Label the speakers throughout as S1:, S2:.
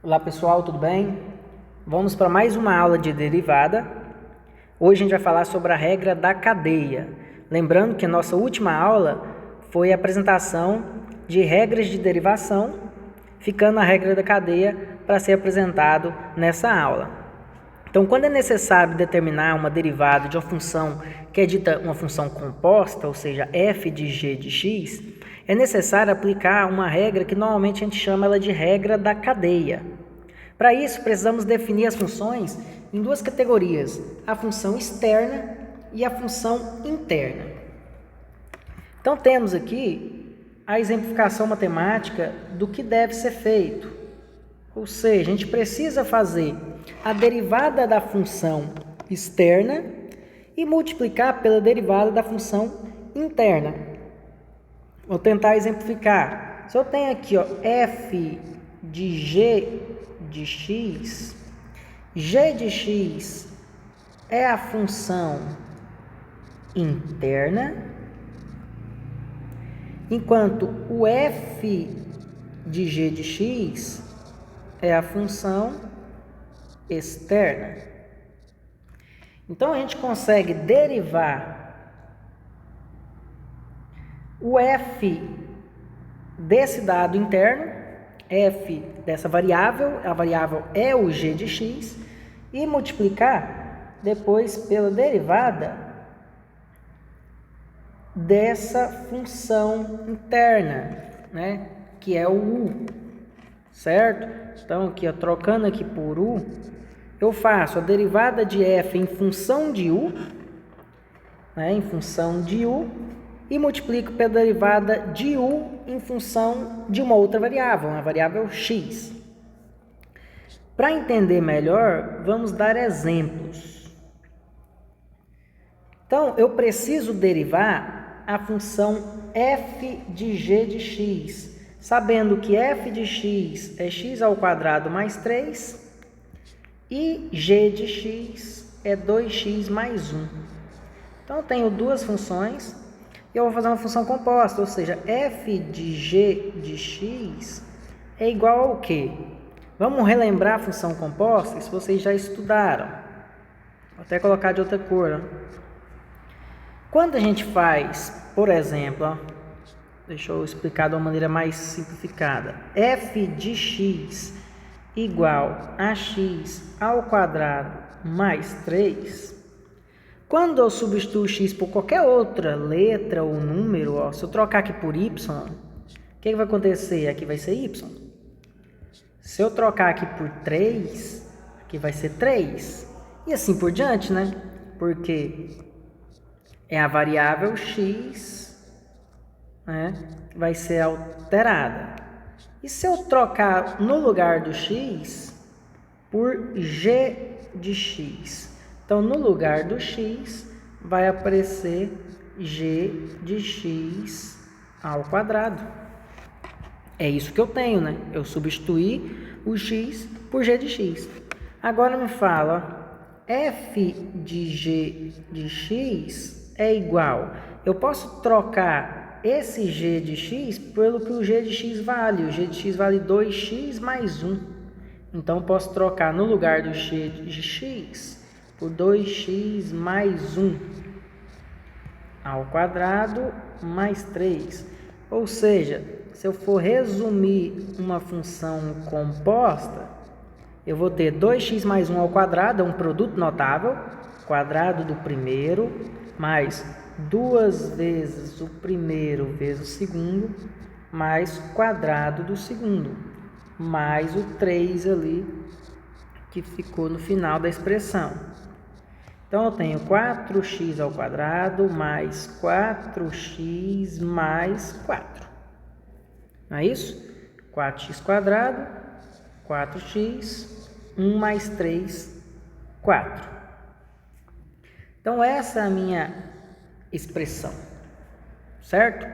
S1: Olá pessoal, tudo bem? Vamos para mais uma aula de derivada. Hoje a gente vai falar sobre a regra da cadeia. Lembrando que a nossa última aula foi a apresentação de regras de derivação, ficando a regra da cadeia para ser apresentado nessa aula. Então, quando é necessário determinar uma derivada de uma função que é dita uma função composta, ou seja, f de g de x, é necessário aplicar uma regra que normalmente a gente chama ela de regra da cadeia. Para isso, precisamos definir as funções em duas categorias, a função externa e a função interna. Então, temos aqui a exemplificação matemática do que deve ser feito. Ou seja, a gente precisa fazer a derivada da função externa e multiplicar pela derivada da função interna. Vou tentar exemplificar. Se eu tenho aqui f de g de x, g de x é a função interna, enquanto o f de g de x é a função externa. Então, a gente consegue derivar o f desse dado interno, f dessa variável, a variável é o g de x, e multiplicar depois pela derivada dessa função interna, né, que é o u, certo? Então, aqui, trocando aqui por u, eu faço a derivada de f em função de u, né, em função de u, e multiplico pela derivada de u em função de uma outra variável, a variável x. Para entender melhor, vamos dar exemplos. Então, eu preciso derivar a função f de g de x, sabendo que f de x é x ao quadrado mais 3 e g de x é 2x mais 1. Então, eu tenho duas funções e eu vou fazer uma função composta, ou seja, f de g de x é igual ao quê? Vamos relembrar a função composta, isso vocês já estudaram. Vou até colocar de outra cor. Quando a gente faz, por exemplo, deixa eu explicar de uma maneira mais simplificada. F de x igual a x ao quadrado mais 3. Quando eu substituo x por qualquer outra letra ou número, se eu trocar aqui por y, o que vai acontecer? Aqui vai ser y. Se eu trocar aqui por 3, aqui vai ser 3. E assim por diante, né? Porque é a variável x, né, que vai ser alterada. E se eu trocar no lugar do x por g de x? Então, no lugar do x, vai aparecer g de x ao quadrado. É isso que eu tenho, né? Eu substituí o x por g de x. Agora me fala, f de g de x é igual. Eu posso trocar esse g de x pelo que o g de x vale. O g de x vale 2x mais 1. Então, eu posso trocar no lugar do g de x por 2x mais 1 ao quadrado mais 3. Ou seja, se eu for resumir uma função composta, eu vou ter 2x mais 1 ao quadrado, é um produto notável, quadrado do primeiro, mais 2 vezes o primeiro vezes o segundo, mais quadrado do segundo, mais o 3 ali, que ficou no final da expressão. Então, eu tenho 4x ao quadrado mais 4x mais 4. Não é isso? 4x quadrado, 4x, 1 mais 3, 4. Então, essa é a minha expressão, certo?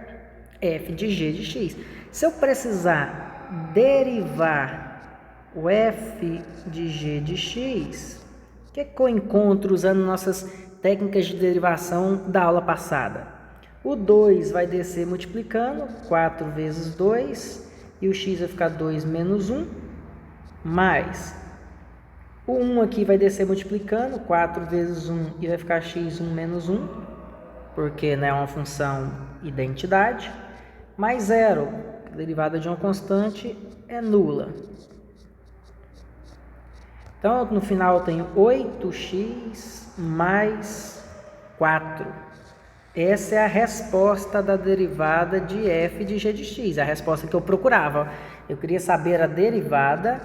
S1: f de g de x. Se eu precisar derivar o f de g de x, o que eu encontro usando nossas técnicas de derivação da aula passada? O 2 vai descer multiplicando, 4 vezes 2, e o x vai ficar 2 menos 1, mais o 1 aqui vai descer multiplicando, 4 vezes 1 e vai ficar x1 menos 1, porque é uma função identidade, mais 0, a derivada de uma constante é nula. Então, no final eu tenho 8x mais 4. Essa é a resposta da derivada de f de g de x, a resposta que eu procurava. Eu queria saber a derivada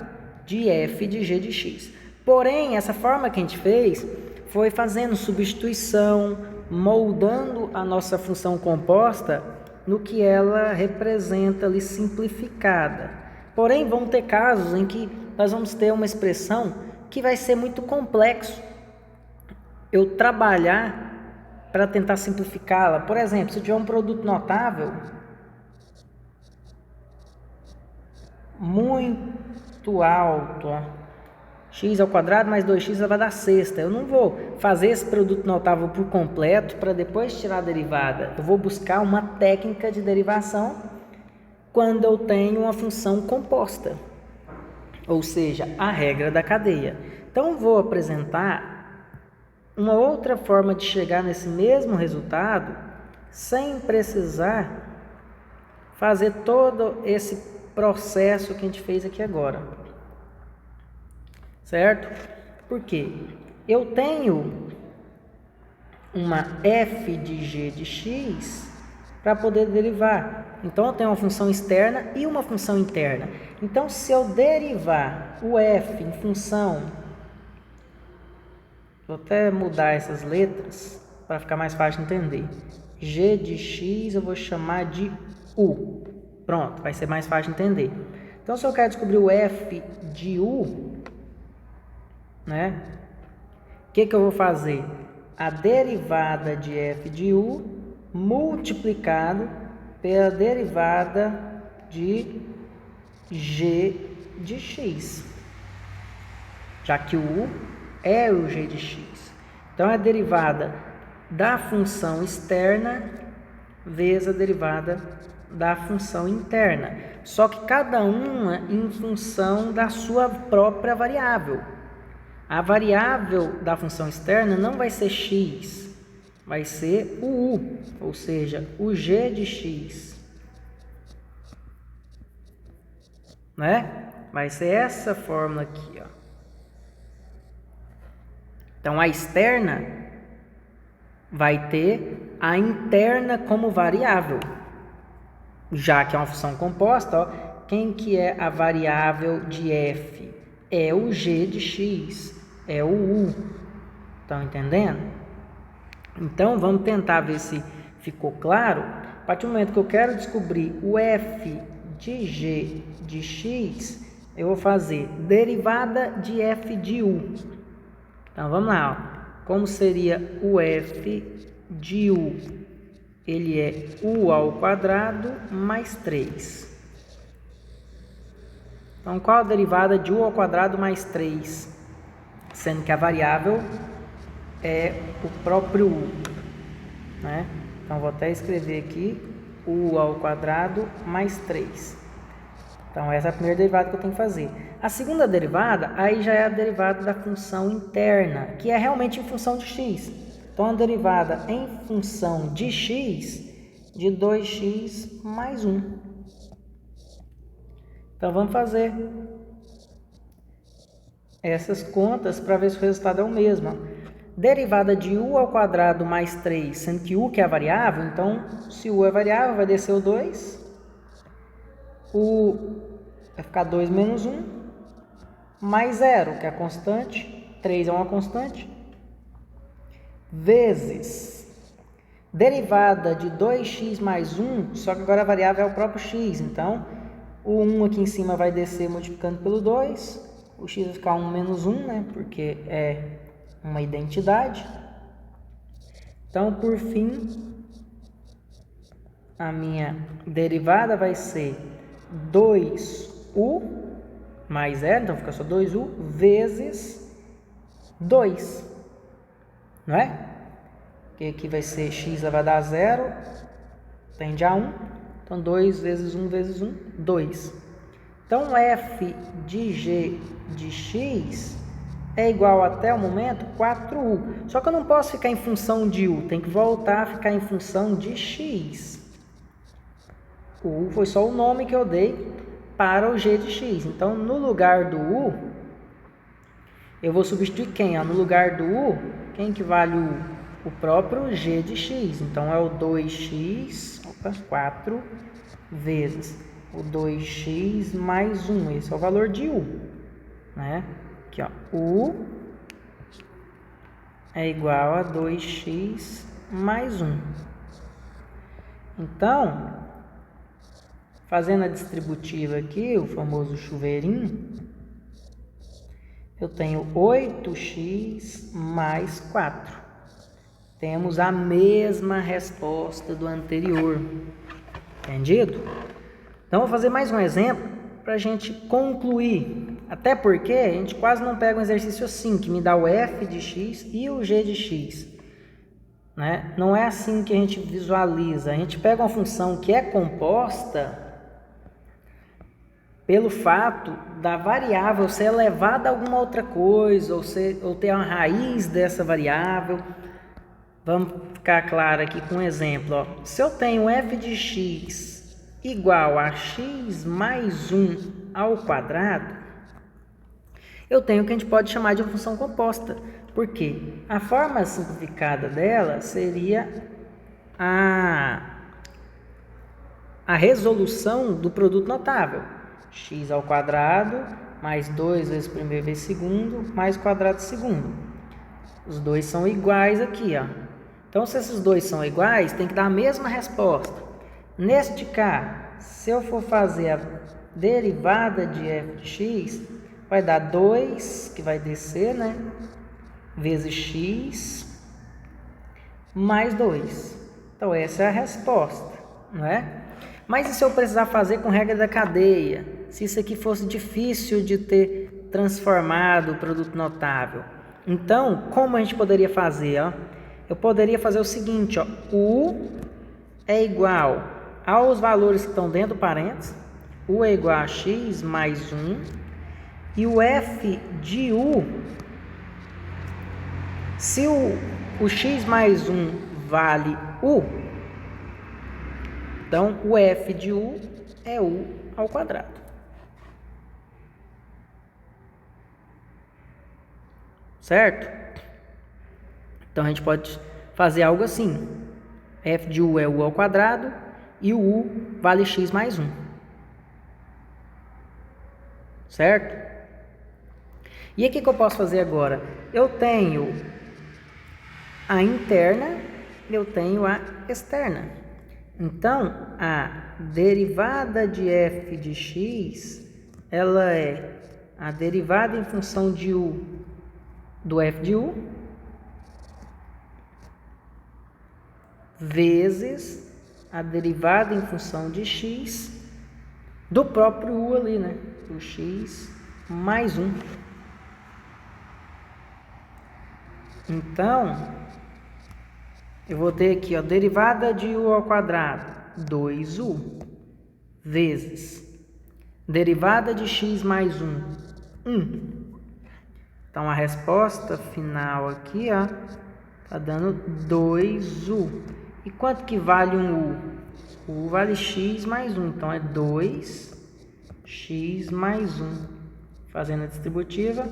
S1: de f de g de x. Porém, essa forma que a gente fez foi fazendo substituição, moldando a nossa função composta no que ela representa ali simplificada. Porém, vão ter casos em que nós vamos ter uma expressão que vai ser muito complexo eu trabalhar para tentar simplificá-la. Por exemplo, se eu tiver um produto notável muito alto, x ao quadrado mais 2x vai dar sexta. Eu não vou fazer esse produto notável por completo para depois tirar a derivada. Eu vou buscar uma técnica de derivação quando eu tenho uma função composta, ou seja, a regra da cadeia. Então, vou apresentar uma outra forma de chegar nesse mesmo resultado sem precisar fazer todo esse processo que a gente fez aqui agora. Certo? Porque eu tenho uma f de g de x para poder derivar. Então, eu tenho uma função externa e uma função interna. Então, se eu derivar o f em função... Vou até mudar essas letras para ficar mais fácil de entender. G de x eu vou chamar de u. Pronto, vai ser mais fácil de entender. Então, se eu quero descobrir o f de u, né? O que eu vou fazer? A derivada de f de u multiplicado pela derivada de g de x, já que o u é o g de x. Então, é a derivada da função externa vezes a derivada da função interna, só que cada uma em função da sua própria variável. A variável da função externa não vai ser x, vai ser o u, ou seja, o g de x, né? Vai ser essa fórmula aqui, ó. Então, a externa vai ter a interna como variável, já que é uma função composta, ó, quem que é a variável de f? É o g de x, é o u. Estão entendendo? Então, vamos tentar ver se ficou claro. A partir do momento que eu quero descobrir o f de g de x, eu vou fazer derivada de f de u. Então, vamos lá. Ó. Como seria o f de u? Ele é u ao quadrado mais 3. Então, qual a derivada de u ao quadrado mais 3? Sendo que a variável é o próprio u, né? Então, vou até escrever aqui u ao quadrado mais 3. Então, essa é a primeira derivada que eu tenho que fazer. A segunda derivada, aí já é a derivada da função interna, que é realmente em função de x. Então, a derivada em função de x de 2x mais 1. Então, vamos fazer essas contas para ver se o resultado é o mesmo. Derivada de u ao quadrado mais 3, sendo que u que é a variável, então, se u é variável, vai descer o 2. Vai ficar 2 menos 1, mais 0, que é a constante, 3 é uma constante, vezes derivada de 2x mais 1, só que agora a variável é o próprio x, então o 1 aqui em cima vai descer multiplicando pelo 2, o x vai ficar 1 menos 1, né, porque é uma identidade. Então, por fim, a minha derivada vai ser 2u mais 0, então fica só 2u, vezes 2, não é? Que aqui vai ser x vai dar 0, tende a 1, então 2 vezes 1 vezes 1, 2. Então, f de g de x é igual até o momento 4u. Só que eu não posso ficar em função de u, tem que voltar a ficar em função de x. O u foi só o nome que eu dei para o g de x. Então, no lugar do u, eu vou substituir quem? No lugar do u, quem que vale o u? O próprio g de x. Então, é o 2x, 4 vezes o 2x mais 1. Esse é o valor de u, né? Aqui, ó, u é igual a 2x mais 1. Então, fazendo a distributiva aqui, o famoso chuveirinho, eu tenho 8x mais 4. Temos a mesma resposta do anterior. Entendido? Então, vou fazer mais um exemplo para a gente concluir. Até porque a gente quase não pega um exercício assim, que me dá o f de x e o g de x. Né? Não é assim que a gente visualiza. A gente pega uma função que é composta pelo fato da variável ser elevada a alguma outra coisa, ou ter uma raiz dessa variável. Vamos ficar claro aqui com um exemplo. Ó. Se eu tenho f de x igual a x mais 1 ao quadrado, eu tenho o que a gente pode chamar de uma função composta. Por quê? A forma simplificada dela seria a resolução do produto notável. X ao quadrado mais 2 vezes primeiro vezes segundo mais quadrado segundo. Os dois são iguais aqui, ó. Então, se esses dois são iguais, tem que dar a mesma resposta. Neste caso, se eu for fazer a derivada de f de x, vai dar 2, que vai descer, né? Vezes x mais 2. Então, essa é a resposta, não é? Mas e se eu precisar fazer com regra da cadeia? Se isso aqui fosse difícil de ter transformado o produto notável. Então, como a gente poderia fazer? Ó? Eu poderia fazer o seguinte, ó, u é igual aos valores que estão dentro do parênteses, u é igual a x mais 1, e o f de u, se o x mais 1 vale u, então o f de u é u ao quadrado. Certo? Então, a gente pode fazer algo assim. F de u é u ao quadrado e o u vale x mais 1. Certo? E o que eu posso fazer agora? Eu tenho a interna e eu tenho a externa. Então, a derivada de f de x, ela é a derivada em função de u do f de u vezes a derivada em função de x do próprio u ali, né? O x mais 1. Então, eu vou ter aqui, ó, derivada de u ao quadrado, 2u, vezes derivada de x mais 1, 1. Então, a resposta final aqui, ó, tá dando 2u. E quanto que vale um u? O u vale x mais 1, então é 2x mais 1. Fazendo a distributiva,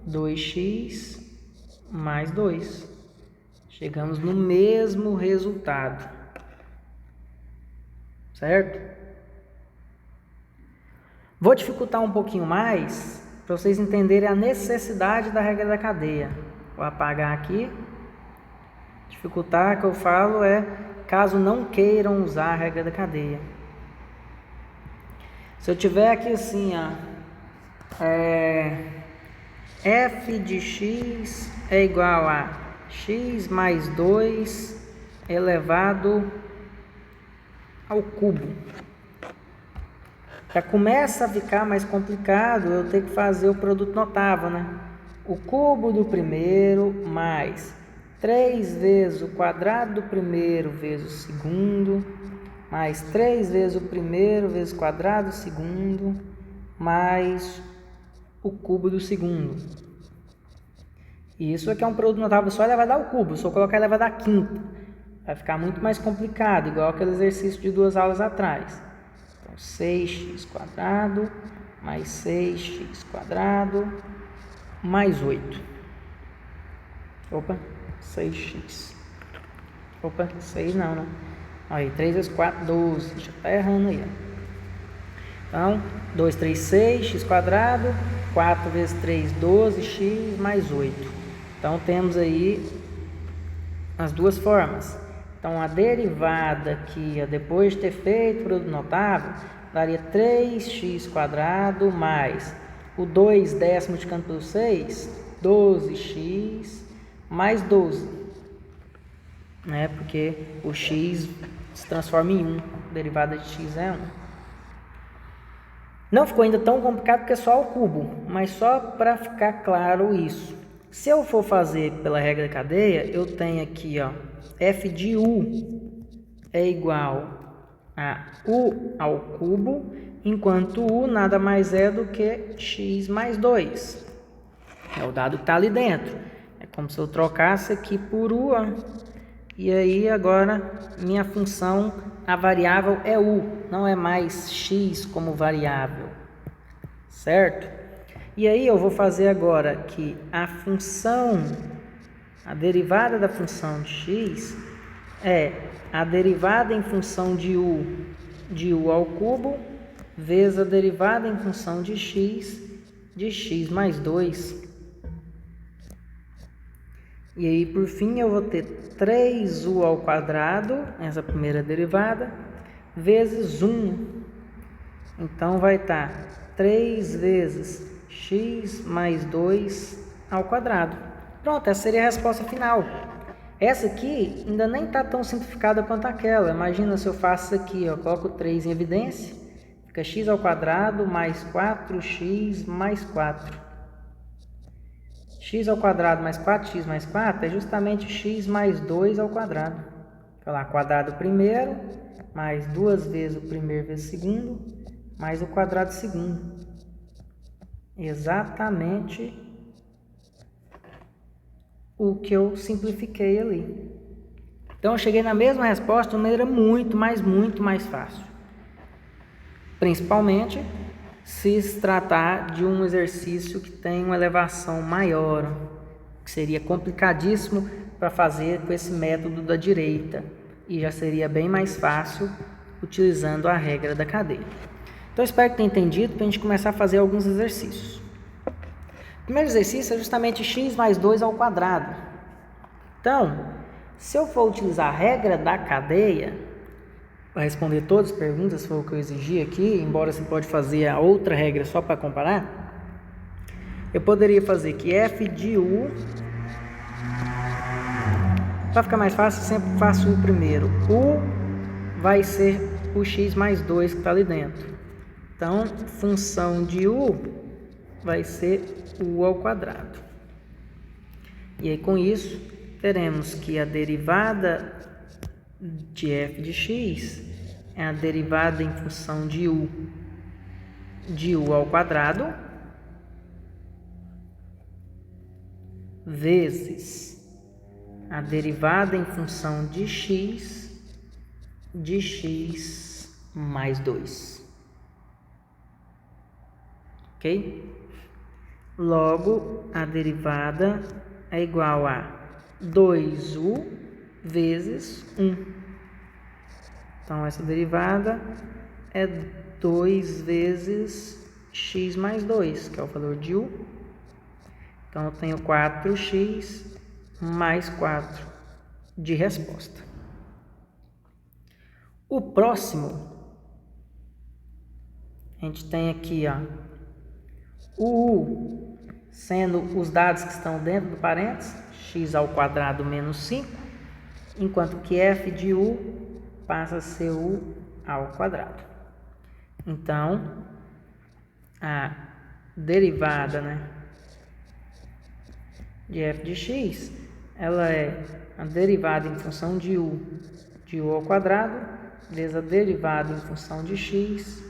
S1: 2x mais 2. Chegamos no mesmo resultado. Certo? Vou dificultar um pouquinho mais, para vocês entenderem a necessidade da regra da cadeia. Vou apagar aqui. Dificultar, que eu falo, é caso não queiram usar a regra da cadeia. Se eu tiver aqui assim, ó, f de x é igual a x mais 2 elevado ao cubo. Já começa a ficar mais complicado eu ter que fazer o produto notável, né? O cubo do primeiro mais 3 vezes o quadrado do primeiro vezes o segundo, mais 3 vezes o primeiro vezes o quadrado do segundo, mais o cubo do segundo. Isso aqui é um produto notável só elevado ao cubo. Se eu colocar elevado à quinta, vai ficar muito mais complicado, igual aquele exercício de 2 aulas atrás. Então, 6x² mais 6x² mais 8. Opa, 6x. Opa, 6 não, né? Aí, 3 vezes 4, 12. Já tá errando aí, ó. Então, 2, 3, 6, x², 4 vezes 3, 12, x mais 8. Então, temos aí as duas formas. Então, a derivada aqui, ó, depois de ter feito o produto notável, daria 3x² mais o 2 décimo multiplicando pelo 6, 12x mais 12. Né? Porque o x se transforma em 1. A derivada de x é 1. Não ficou ainda tão complicado porque é só o cubo, mas só para ficar claro isso. Se eu for fazer pela regra da cadeia, eu tenho aqui, ó, f de u é igual a u ao cubo, enquanto u nada mais é do que x mais 2. É o dado que está ali dentro. É como se eu trocasse aqui por u, ó. E aí agora minha função, a variável é u, não é mais x como variável, certo? E aí eu vou fazer agora que a função, a derivada da função de x é a derivada em função de u ao cubo, vezes a derivada em função de x mais 2. E aí, por fim, eu vou ter 3u ao quadrado, essa primeira derivada, vezes 1. Então, vai estar 3 vezes x mais 2 ao quadrado. Pronto, essa seria a resposta final. Essa aqui ainda nem está tão simplificada quanto aquela. Imagina se eu faço isso aqui, ó, coloco 3 em evidência, fica x ao quadrado mais 4x mais 4. X ao quadrado mais 4x mais 4 é justamente x mais 2 ao quadrado. Então, lá, quadrado primeiro, mais 2 vezes o primeiro vezes o segundo, mais o quadrado segundo. Exatamente o que eu simplifiquei ali. Então, eu cheguei na mesma resposta de uma maneira muito mais fácil. Principalmente se tratar de um exercício que tem uma elevação maior, que seria complicadíssimo para fazer com esse método da direita, e já seria bem mais fácil utilizando a regra da cadeia. Então, espero que tenha entendido para a gente começar a fazer alguns exercícios. O primeiro exercício é justamente x mais 2 ao quadrado. Então, se eu for utilizar a regra da cadeia, para responder todas as perguntas, foi o que eu exigi aqui, embora você pode fazer a outra regra só para comparar, eu poderia fazer que f de u, para ficar mais fácil, eu sempre faço o primeiro. U vai ser o x mais 2 que está ali dentro. Então, função de u vai ser u ao quadrado. E aí, com isso, teremos que a derivada de f de x é a derivada em função de u ao quadrado vezes a derivada em função de x mais 2. Ok? Logo, a derivada é igual a 2u vezes 1. Então, essa derivada é 2 vezes x mais 2, que é o valor de u. Então, eu tenho 4x mais 4 de resposta. O próximo, a gente tem aqui, ó, o u sendo os dados que estão dentro do parênteses, x ao quadrado menos 5, enquanto que f de u passa a ser u ao quadrado. Então, a derivada, né, de f de x, ela é a derivada em função de u ao quadrado, vezes a derivada em função de x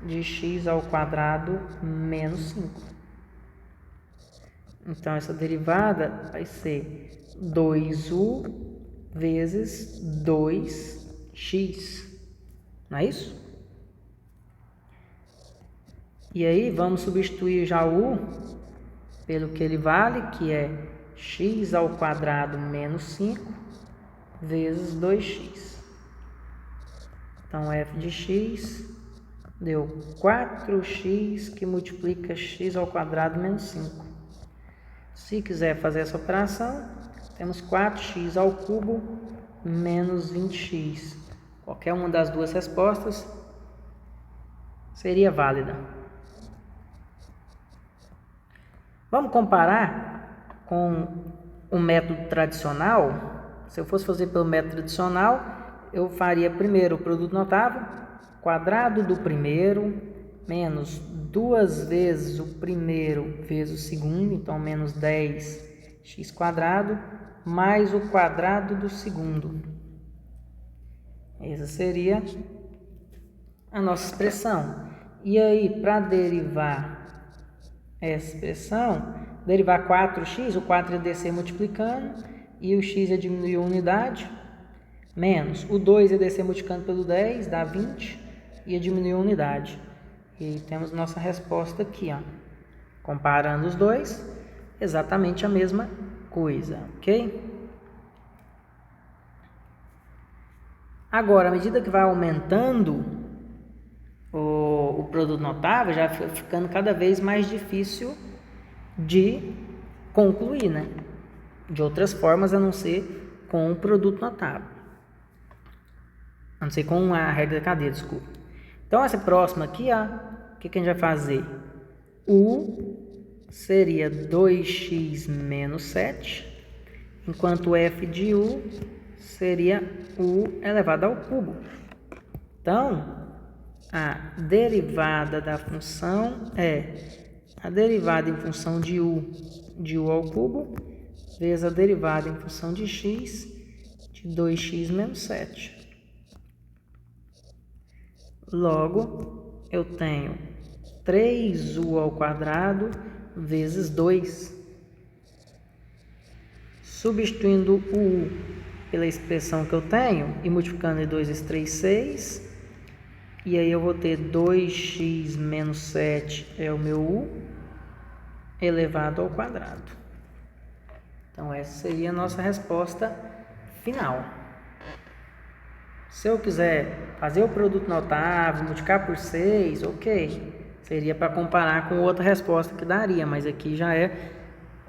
S1: de x ao quadrado menos 5. Então, essa derivada vai ser 2u vezes 2x. Não é isso? E aí, vamos substituir já o u pelo que ele vale, que é x ao quadrado menos 5 vezes 2x. Então, f de x deu 4x que multiplica x ao quadrado menos 5. Se quiser fazer essa operação, temos 4x ao cubo menos 20x. Qualquer uma das duas respostas seria válida. Vamos comparar com o método tradicional. Se eu fosse fazer pelo método tradicional, eu faria primeiro o produto notável, quadrado do primeiro, menos 2 vezes o primeiro vezes o segundo, então menos 10x quadrado, mais o quadrado do segundo. Essa seria a nossa expressão. E aí, para derivar essa expressão, derivar 4x, o 4 ia descer multiplicando, e o x ia diminuir a unidade, menos o 2 ia descer multiplicando pelo 10, dá 20, ia diminuir a unidade. E temos nossa resposta aqui, ó. Comparando os dois, exatamente a mesma coisa, ok? Agora, à medida que vai aumentando o produto notável, já fica ficando cada vez mais difícil de concluir, né? De outras formas, a não ser com o produto notável. A não ser com a regra da cadeia, desculpa. Então, essa próxima aqui, ó, o que a gente vai fazer? U seria 2x menos 7, enquanto f de u seria u elevado ao cubo. Então, a derivada da função é a derivada em função de u ao cubo, vezes a derivada em função de x, de 2x menos 7. Logo, eu tenho 3u ao quadrado vezes 2. Substituindo o u pela expressão que eu tenho e multiplicando em 2 vezes 3, 6. E aí eu vou ter 2x menos 7 é o meu u elevado ao quadrado. Então, essa seria a nossa resposta final. Se eu quiser fazer o produto notável, multiplicar por 6, ok. Seria para comparar com outra resposta que daria, mas aqui já é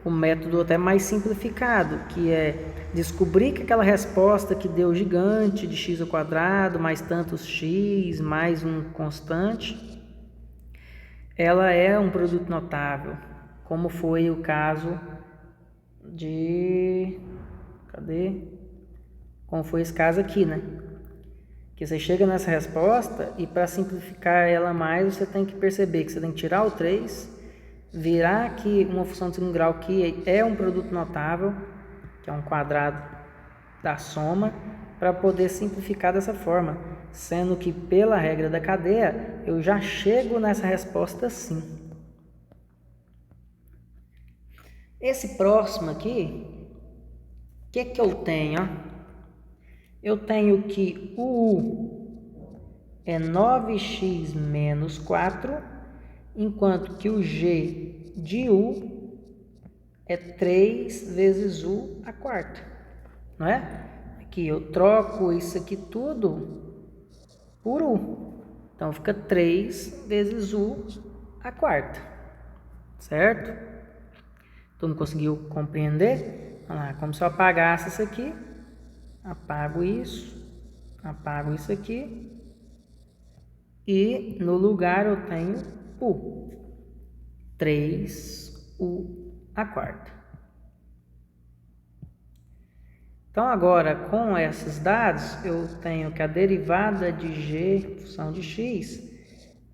S1: o método até mais simplificado, que é descobrir que aquela resposta que deu gigante de x ao quadrado, mais tantos x, mais um constante, ela é um produto notável, como foi o caso de... Como foi esse caso aqui, né? Que você chega nessa resposta e para simplificar ela mais, você tem que perceber que você tem que tirar o 3, virar aqui uma função de segundo grau que é um produto notável, que é um quadrado da soma, para poder simplificar dessa forma, sendo que pela regra da cadeia eu já chego nessa resposta assim. Esse próximo aqui, o que eu tenho? Eu tenho que o u é 9x menos 4, enquanto que o g de u é 3 vezes u à quarta, não é? Aqui eu troco isso aqui tudo por u, então fica 3 vezes u à quarta, certo? Todo mundo conseguiu compreender? Vamos lá, como se eu apagasse isso aqui, apago isso aqui, e no lugar eu tenho u, 3u à quarta. Então, agora, com esses dados, eu tenho que a derivada de g em função de x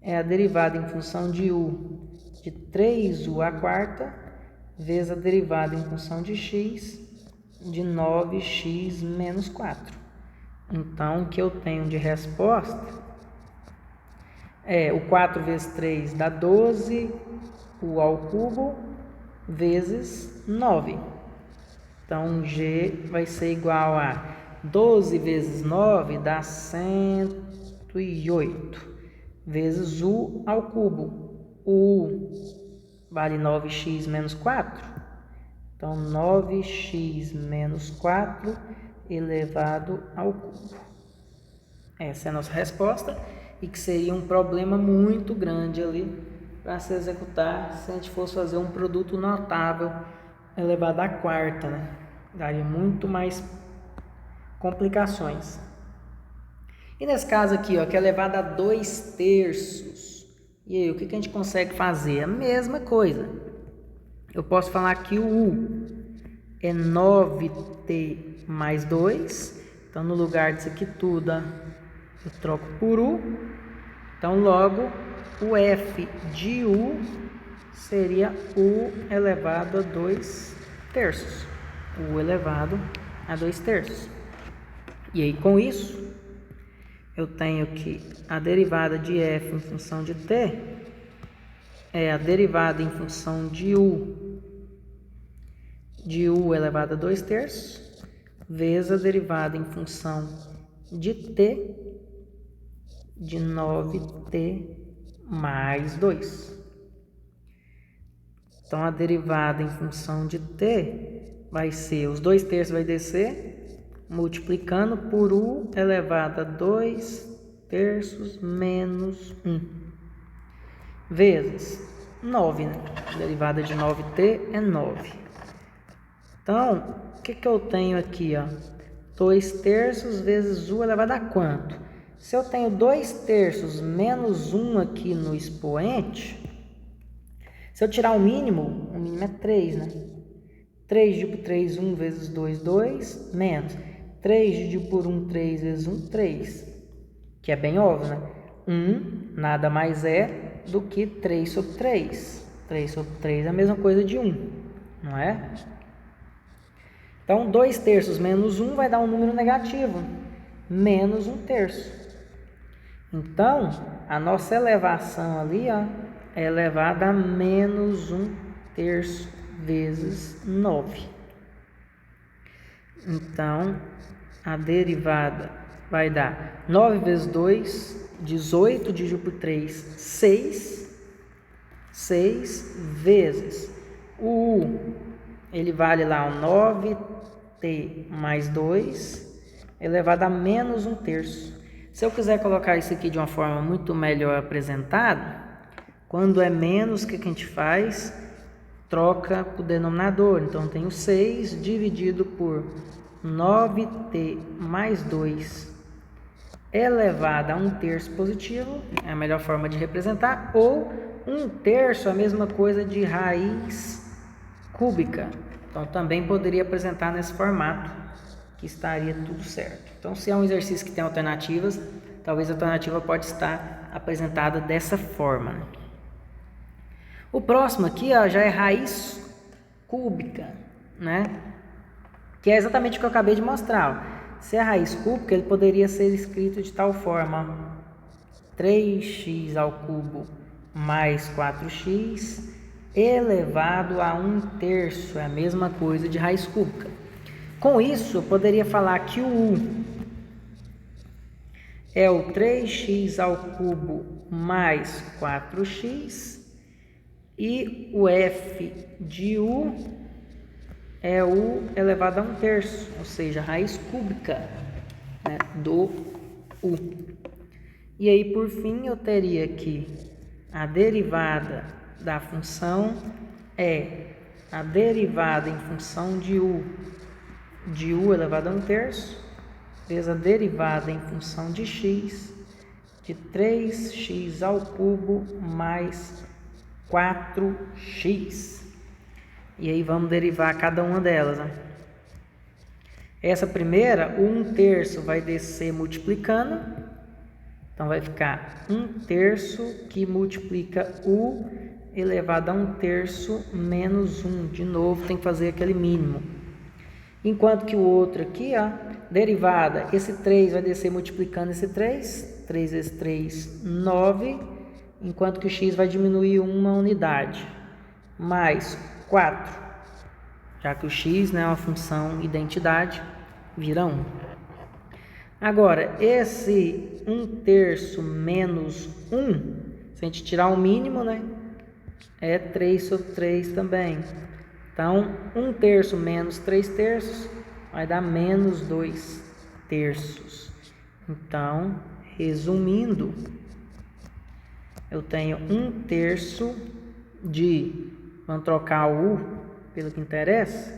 S1: é a derivada em função de u de 3u à quarta vezes a derivada em função de x de 9x menos 4. Então, o que eu tenho de resposta O 4 vezes 3 dá 12, u ao cubo, vezes 9. Então, G vai ser igual a 12 vezes 9 dá 108, vezes u ao cubo. U vale 9x menos 4. Então, 9x menos 4 elevado ao cubo. Essa é a nossa resposta, e que seria um problema muito grande ali para se executar se a gente fosse fazer um produto notável elevado à quarta, né? Daria muito mais complicações. E nesse caso aqui, ó, que é elevado a 2/3. E aí, o que a gente consegue fazer? A mesma coisa. Eu posso falar que o u é 9t mais 2. Então, no lugar disso aqui tudo, ó, eu troco por u. Então, logo, o f de u seria u elevado a 2/3. U elevado a 2/3. E aí, com isso, eu tenho que a derivada de f em função de t é a derivada em função de u elevado a 2/3 vezes a derivada em função de t de 9t mais 2. Então, a derivada em função de t vai ser, os 2/3 vai descer, multiplicando por u elevado a 2/3 menos 1, vezes 9, né? A derivada de 9t é 9. Então, o que eu tenho aqui, ó? 2/3 vezes u elevado a quanto? Se eu tenho 2/3 menos 1 aqui no expoente, se eu tirar o mínimo é 3, né? 3 dividido por 3, 1 vezes 2, 2, menos 3 dividido por 1, 3 vezes 1, 3. Que é bem óbvio, né? 1 nada mais é do que 3 sobre 3. 3 sobre 3 é a mesma coisa de 1, não é? Então, 2/3 menos 1 vai dar um número negativo, menos 1/3. Então, a nossa elevação ali, ó, é elevada a menos 1/3 vezes 9. Então, a derivada vai dar 9 vezes 2, 18, dividido por 3, 6. 6 vezes o u, ele vale lá o 9t mais 2, elevado a menos 1/3. Se eu quiser colocar isso aqui de uma forma muito melhor apresentada, quando é menos, o que a gente faz? Troca para o denominador. Então, tenho 6 dividido por 9t mais 2 elevado a 1/3 positivo, é a melhor forma de representar, ou 1/3 é a mesma coisa de raiz cúbica. Então, também poderia apresentar nesse formato, que estaria tudo certo. Então, se é um exercício que tem alternativas, talvez a alternativa pode estar apresentada dessa forma. O próximo aqui, ó, já é raiz cúbica, né? Que é exatamente o que eu acabei de mostrar. Ó. Se é raiz cúbica, ele poderia ser escrito de tal forma: 3x ao cubo mais 4x elevado a 1/3, é a mesma coisa de raiz cúbica. Com isso, eu poderia falar que o u é o 3x ao cubo mais 4x e o f de u é u elevado a 1/3, ou seja, a raiz cúbica, né, do u. E aí, por fim, eu teria que a derivada da função é a derivada em função de u elevado a 1/3, vezes a derivada em função de x, de 3x ao cubo mais 4x. E aí vamos derivar cada uma delas, né? Essa primeira, o 1/3 vai descer multiplicando. Então, vai ficar 1/3 que multiplica u elevado a 1/3 menos 1. De novo, tem que fazer aquele mínimo. Enquanto que o outro aqui, ó, derivada, esse 3 vai descer multiplicando esse 3. 3 vezes 3, 9. enquanto que o x vai diminuir uma unidade, mais 4, já que o x, né, é uma função identidade, vira 1. Agora, esse 1/3 menos 1, se a gente tirar o mínimo, né, é 3 sobre 3 também. Então, 1/3 menos 3/3 vai dar menos 2/3. Então, resumindo, eu tenho 1/3 de, vamos trocar o u pelo que interessa,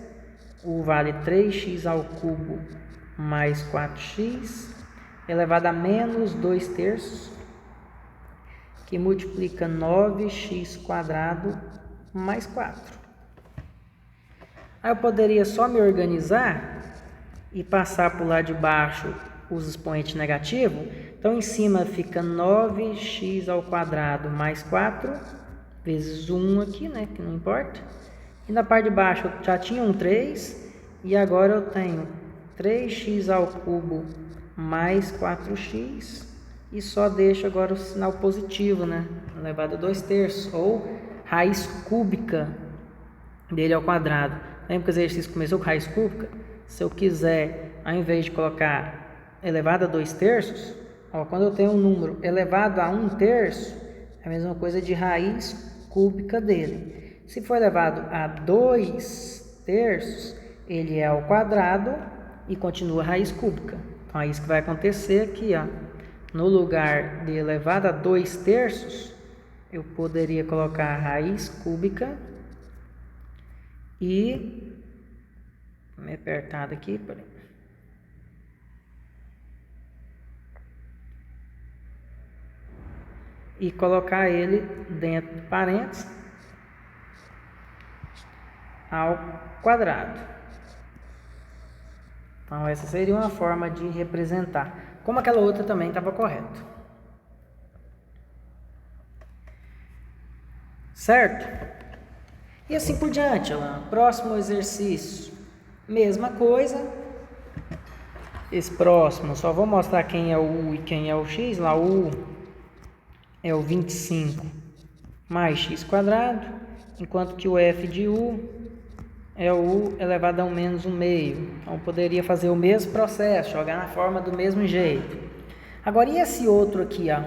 S1: u vale 3x² mais 4x, elevado a menos 2/3, que multiplica 9x² mais 4. Aí eu poderia só me organizar e passar para o lado de baixo os expoentes negativos. Então, em cima fica 9x² mais 4, vezes 1 aqui, né, que não importa. E na parte de baixo eu já tinha um 3, e agora eu tenho 3x³ mais 4x, e só deixo agora o sinal positivo, né, elevado a 2/3, ou raiz cúbica dele ao quadrado. Lembra que o exercício começou com raiz cúbica? Se eu quiser, ao invés de colocar elevado a 2/3, ó, quando eu tenho um número elevado a 1/3, é a mesma coisa de raiz cúbica dele. Se for elevado a 2/3, ele é ao quadrado e continua raiz cúbica. Então é isso que vai acontecer aqui, ó. No lugar de elevado a 2/3, eu poderia colocar raiz cúbica e... me apertado aqui, peraí. E colocar ele dentro de parênteses ao quadrado. Então essa seria uma forma de representar. Como aquela outra também estava correto. Certo? E assim por diante, Alan. Próximo exercício. Mesma coisa. Esse próximo, só vou mostrar quem é o u e quem é o x. Lá o u é o 25 mais x², enquanto que o f de u é o u elevado a 1 menos 1/2. Então, eu poderia fazer o mesmo processo, jogar na forma do mesmo jeito. Agora, e esse outro aqui, ó?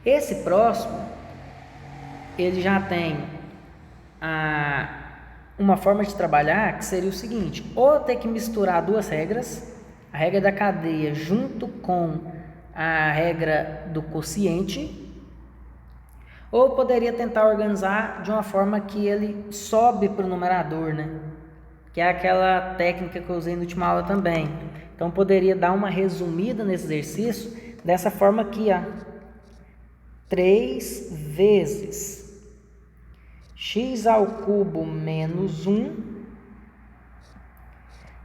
S1: Esse próximo, ele já tem uma forma de trabalhar que seria o seguinte: ou ter que misturar duas regras, a regra da cadeia junto com a regra do quociente, ou poderia tentar organizar de uma forma que ele sobe para o numerador, né? Que é aquela técnica que eu usei na última aula também. Então, poderia dar uma resumida nesse exercício dessa forma aqui, ó. 3 vezes x² menos 1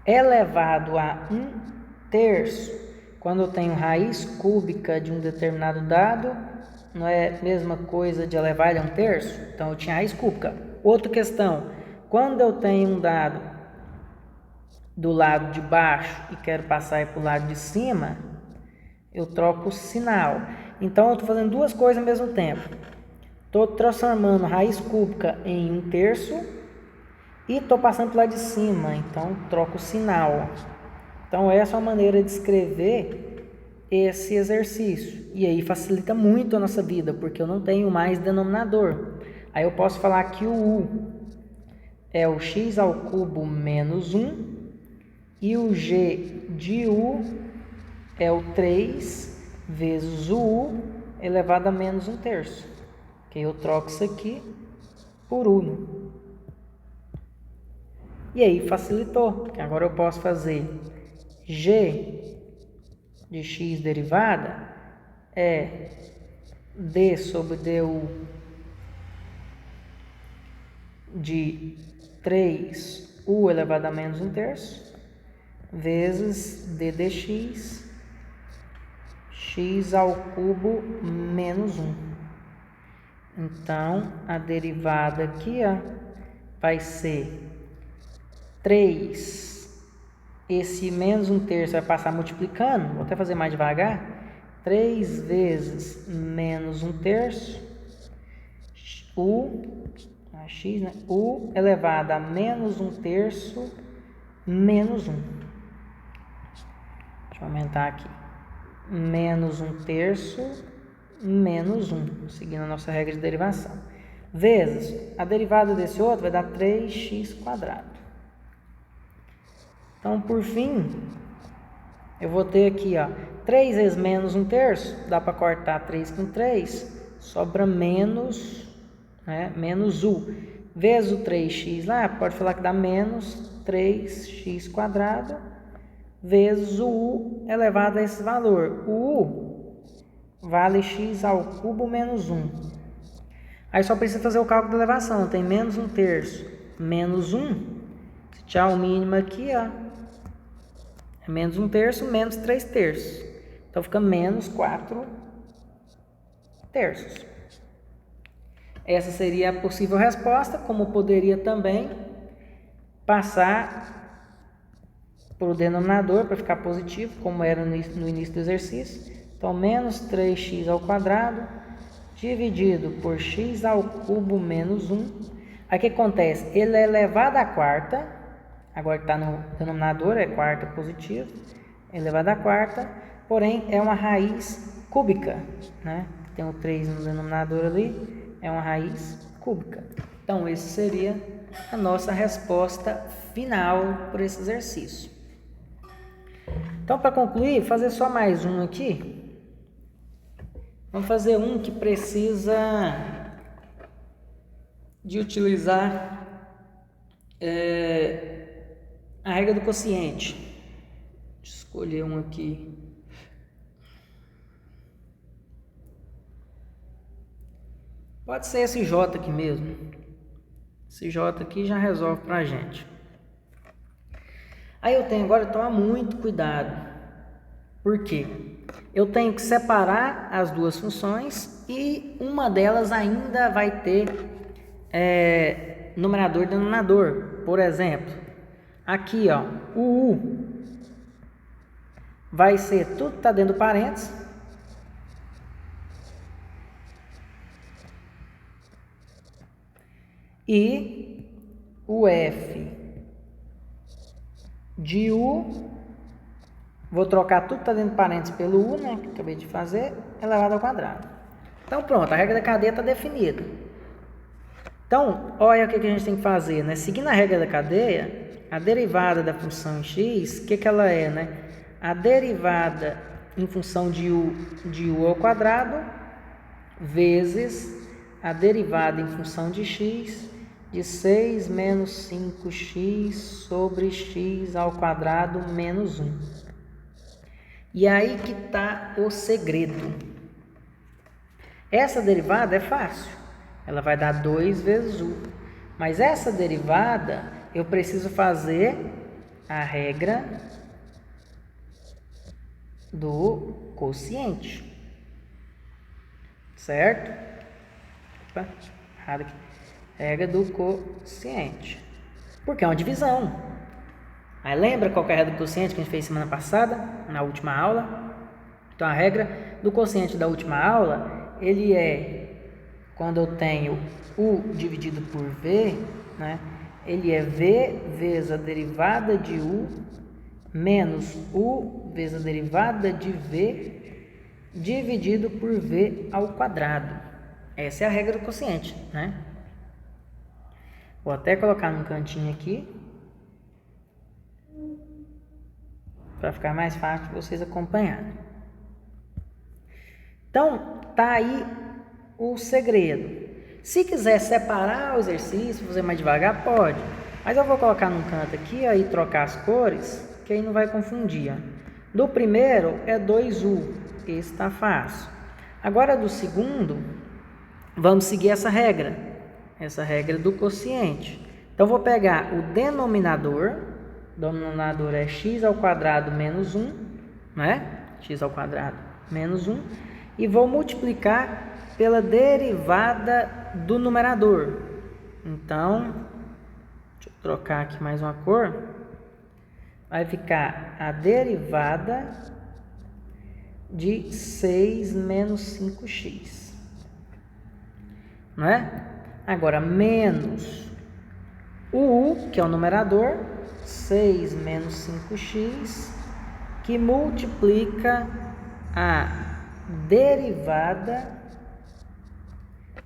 S1: elevado a 1/3. Quando eu tenho raiz cúbica de um determinado dado, não é a mesma coisa de elevar ele a 1/3? Então, eu tinha raiz cúbica. Outra questão, quando eu tenho um dado do lado de baixo e quero passar para o lado de cima, eu troco o sinal. Então, eu estou fazendo duas coisas ao mesmo tempo. Estou transformando raiz cúbica em 1/3 e estou passando para o lado de cima, então troco o sinal. Então, essa é uma maneira de escrever esse exercício. E aí facilita muito a nossa vida, porque eu não tenho mais denominador. Aí eu posso falar que o u é o x² menos 1 e o g de u é o 3 vezes o u elevado a menos 1/3. Que eu troco isso aqui por u. E aí facilitou, porque agora eu posso fazer g de x derivada é d sobre du de 3u elevado a menos 1/3 vezes d dx x² menos 1. Então, a derivada aqui, ó, vai ser 3. Esse menos 1/3 vai passar multiplicando. Vou até fazer mais devagar. 3 vezes menos 1/3, x, né? U elevado a menos 1/3 menos 1. Deixa eu aumentar aqui. Menos 1/3 menos 1, seguindo a nossa regra de derivação. Vezes a derivada desse outro vai dar 3x². Então, por fim, eu vou ter aqui, ó, 3 vezes menos 1/3, dá para cortar 3 com 3, sobra menos, né, menos u. Vezes o 3x lá, pode falar que dá menos 3x², vezes o u elevado a esse valor. O u vale x ao cubo menos 1. Aí só precisa fazer o cálculo da elevação. Tem menos 1/3 menos 1. Se tirar o mínimo aqui, ó, é menos 1/3 menos 3/3. Então fica menos 4/3. Essa seria a possível resposta, como poderia também passar para o denominador para ficar positivo, como era no início do exercício. Então, menos 3x² dividido por x ao cubo menos 1. Aí o que acontece? Ele é elevado à quarta, agora que está no denominador, é quarta positivo, é elevado à quarta, porém é uma raiz cúbica, né? Tem o 3 no denominador ali, é uma raiz cúbica. Então, essa seria a nossa resposta final para esse exercício. Então, para concluir, fazer só mais um aqui. Vamos fazer um que precisa de utilizar a regra do quociente. Deixa eu escolher um aqui. Pode ser esse J aqui mesmo. Esse J aqui já resolve para a gente. Aí eu tenho agora que tomar muito cuidado. Por quê? Eu tenho que separar as duas funções e uma delas ainda vai ter numerador e denominador. Por exemplo, aqui, ó, o U vai ser tudo que está dentro do parênteses. E o F de U, vou trocar tudo que está dentro do parênteses pelo U, né, que acabei de fazer, elevado ao quadrado. Então pronto, a regra da cadeia está definida. Então, olha o que a gente tem que fazer, né? Seguindo a regra da cadeia, a derivada da função x, o que ela é, né? A derivada em função de u ao quadrado vezes a derivada em função de x de 6 menos 5x sobre x ao quadrado menos 1. E aí que está o segredo. Essa derivada é fácil. Ela vai dar 2 vezes u. Mas essa derivada, eu preciso fazer a regra do quociente. Certo? Opa, errado aqui. Regra do quociente. Porque é uma divisão. Aí lembra qual é a regra do quociente que a gente fez semana passada, na última aula? Então a regra do quociente da última aula, ele é quando eu tenho u dividido por v, né? Ele é v vezes a derivada de u menos u vezes a derivada de v dividido por v ao quadrado. Essa é a regra do quociente, né? Vou até colocar num cantinho aqui para ficar mais fácil de vocês acompanharem. Então, tá aí o segredo. Se quiser separar o exercício, fazer mais devagar, pode. Mas eu vou colocar num canto aqui e trocar as cores, que aí não vai confundir. Ó. Do primeiro é 2u, esse está fácil. Agora do segundo, vamos seguir essa regra do quociente. Então, vou pegar o denominador é x ao quadrado menos 1, né? X ao quadrado menos 1. E vou multiplicar pela derivada do numerador. Então, deixa eu trocar aqui mais uma cor. Vai ficar a derivada de 6 menos 5x. Não é? Agora, menos o u, que é o numerador, 6 menos 5x, que multiplica a derivada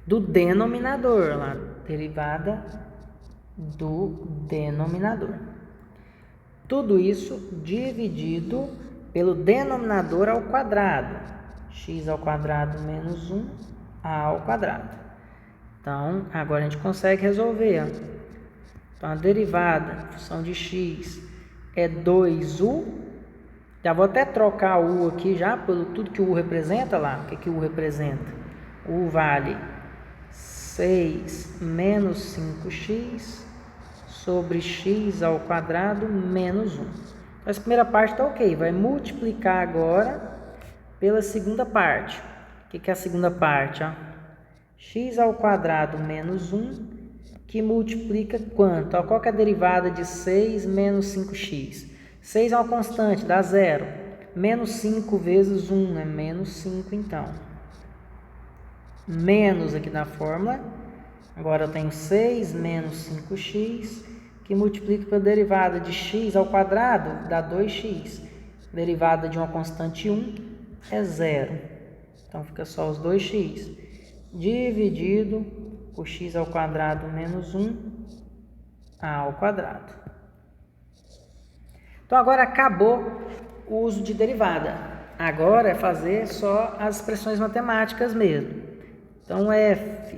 S1: do denominador, lá, derivada do denominador. Tudo isso dividido pelo denominador ao quadrado, x ao quadrado menos 1a ao quadrado. Então, agora a gente consegue resolver. Então, a derivada, a função de x, é 2u. Já vou até trocar o u aqui já, pelo tudo que o u representa lá. O que o u representa? O u vale 6 menos 5x sobre x ao quadrado menos 1. Então, essa primeira parte está ok. Vai multiplicar agora pela segunda parte. O que é a segunda parte? Ó? X ao quadrado menos 1, que multiplica quanto? Ó, qual que é a derivada de 6 menos 5x? 6 é uma constante, dá 0. Menos 5 vezes 1 é menos 5, então. Menos aqui na fórmula. Agora eu tenho 6 menos 5x, que multiplica pela derivada de x ao quadrado, dá 2x. Derivada de uma constante 1 é 0. Então, fica só os 2x. Dividido por x ao quadrado menos 1 ao quadrado. Então, agora acabou o uso de derivada. Agora é fazer só as expressões matemáticas mesmo. Então, f'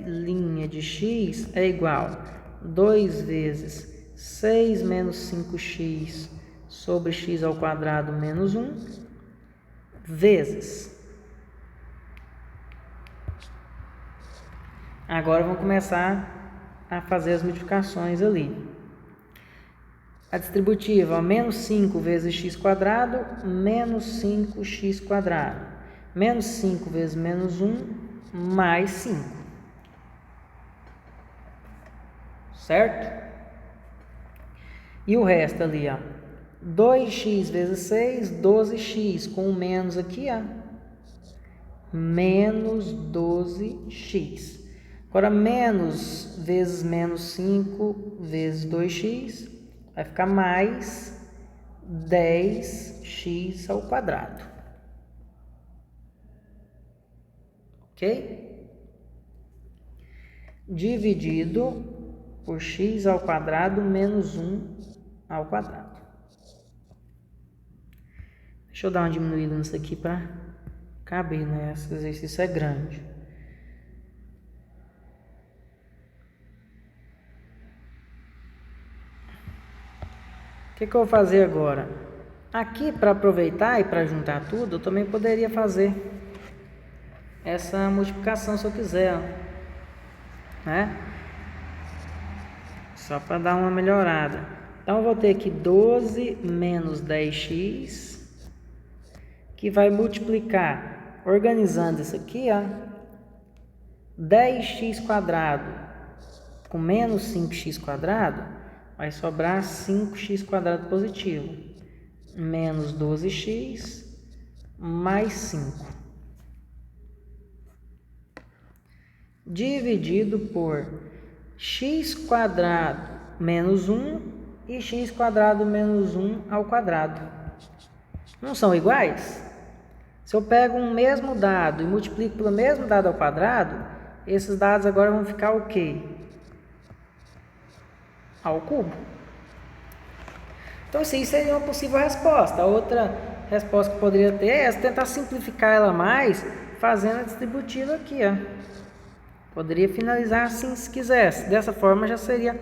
S1: de x é igual a 2 vezes 6 menos 5x sobre x ao quadrado menos 1 vezes. Agora vamos começar a fazer as multiplicações ali. A distributiva, menos 5 vezes x quadrado, menos 5x quadrado. Menos 5 vezes menos 1, mais 5. Certo? E o resto ali, ó. 2x vezes 6, 12x. Com o menos aqui, ó. Menos 12x. Agora, menos vezes menos 5 vezes 2x, vai ficar mais 10x ao quadrado. Ok? Dividido por x ao quadrado menos 1 ao quadrado. Deixa eu dar uma diminuída nisso aqui para caber, né? Esse exercício é grande. O que eu vou fazer agora? Aqui, para aproveitar e para juntar tudo, eu também poderia fazer essa multiplicação se eu quiser, né? Só para dar uma melhorada. Então, eu vou ter aqui 12 menos 10x, que vai multiplicar, organizando isso aqui, ó, 10x quadrado com menos 5x quadrado, vai sobrar 5x quadrado positivo, menos 12x, mais 5. Dividido por x quadrado menos 1 e x quadrado menos 1 ao quadrado. Não são iguais? Se eu pego um mesmo dado e multiplico pelo mesmo dado ao quadrado, esses dados agora vão ficar o quê? Ao cubo. Então, isso seria uma possível resposta. A outra resposta que poderia ter é essa, tentar simplificar ela mais, fazendo a distributiva aqui, ó. Poderia finalizar assim se quisesse. Dessa forma já seria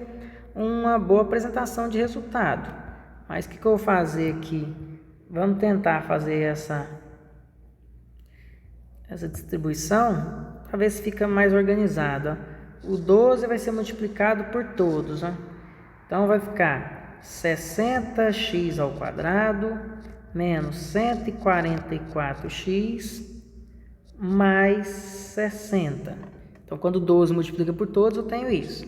S1: uma boa apresentação de resultado. Mas o que eu vou fazer aqui? Vamos tentar fazer essa distribuição para ver se fica mais organizado. Ó. O 12 vai ser multiplicado por todos, ó. Então, vai ficar 60x ao quadrado menos 144x mais 60. Então, quando 12 multiplica por todos, eu tenho isso.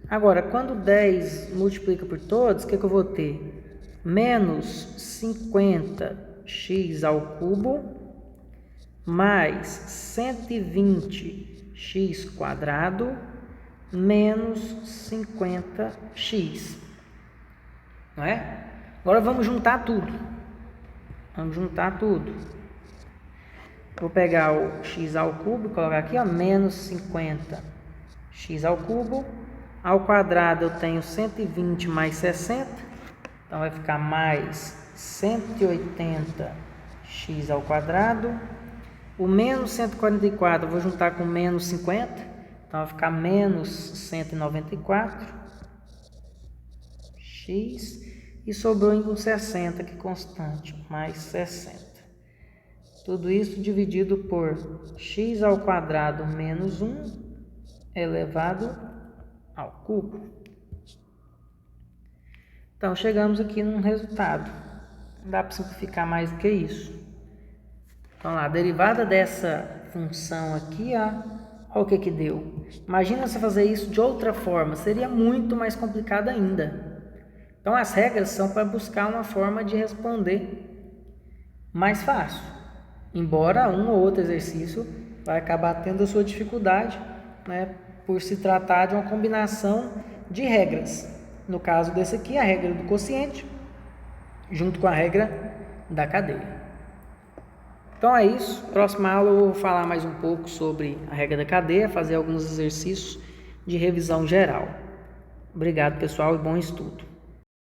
S1: Agora, quando 10 multiplica por todos, o que eu vou ter? Menos 50x ao cubo mais 120x² menos 50x. Não é? Agora vamos juntar tudo. Vamos juntar tudo. Vou pegar o x ao cubo e colocar aqui, ó, menos 50x ao cubo. Ao quadrado eu tenho 120 mais 60. Então vai ficar mais 180x ao quadrado. O menos 144 eu vou juntar com menos 50. Então vai ficar menos 194x. E sobrou ainda um 60 aqui constante, mais 60. Tudo isso dividido por x ao quadrado menos 1 elevado ao cubo. Então, chegamos aqui num resultado. Não dá para simplificar mais do que isso. Então, lá, a derivada dessa função aqui, ó, olha o que deu. Imagina você fazer isso de outra forma, seria muito mais complicado ainda. Então, as regras são para buscar uma forma de responder mais fácil. Embora um ou outro exercício vai acabar tendo a sua dificuldade, né, por se tratar de uma combinação de regras. No caso desse aqui, a regra do quociente, junto com a regra da cadeia. Então é isso. Próxima aula eu vou falar mais um pouco sobre a regra da cadeia, fazer alguns exercícios de revisão geral. Obrigado, pessoal, e bom estudo.